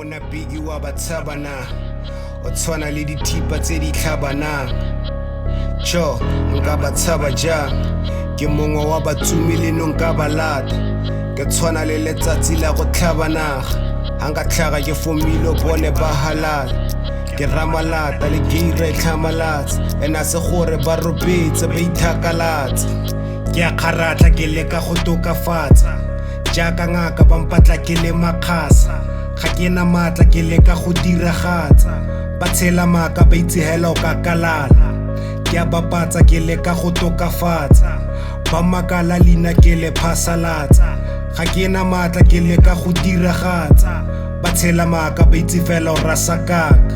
mona Biggy wa batshabana o tshwana le dithipa tse di tlhabana cho nka batshaba jang ke mongwe wa batsumi le no nka balata ke tshwana le letsatsi la go tlhabanaga hanga tlhaga ke fomilo bone ba halala ke ramalata le geire tlhamalatsa ena se gore ba robetse ba ithakalatsa ke a kgaratla ke leka go tokafatsa jaaka ngaka ba mpatla ke le makgasa ga ke na maatla ke leka go diragatsa ba tshela maka ba itsehela o ka kalala ke a bapatsa ke leka go tokafatsa ba makala Leina ke le phasalatsa ga ke na maatla ke leka go diragatsa ba tshela maka ba itsefela o rasa kaka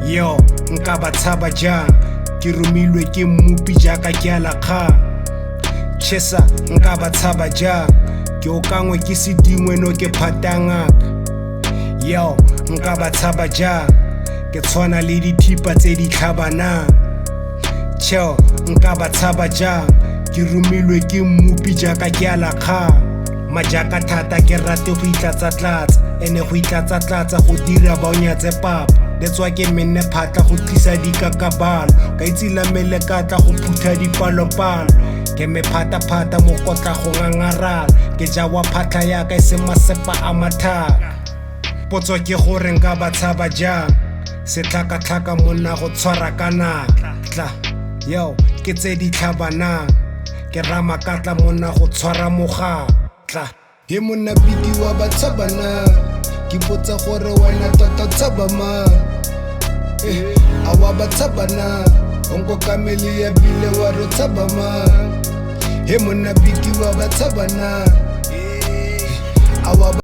yo nka ba tshaba jang ke romilwe ke mmupi jaaka ke ala kgang chesa nka ba tshaba jang ke o kangwe ke sedingwe no ke phatangaka yo nka ba tshaba jang ke tshwana le dithipa tse di tlhabanang cho nka ba tshaba jang ke romilwe ke mmupi jaaka ke ala kgang majaka thata ke rate go itlatsa-tlatsa ene go itlatsa-tlatsa go dira ba o nyatse papa letswa ke menne phatla go tlisa dikakabalo ka itsila mele katla go phutha dipalopalo ke me phata-phata mo kotla go ngangarala ke jawa phatla yaka e se masepa a mathaka potso ke gore nka ba tshaba jang setlhaka-tlhaka monna go tshwara kana tla yo ke tse di tlhabanang ke rama katla monna go tshwara mogatla he monna Biggy wa batshabana ke potsa gore wena tota tshaba mang a wa batshabana onko kameli ya bile wa ro tshaba mang he monna Biggy wa batshabana a wa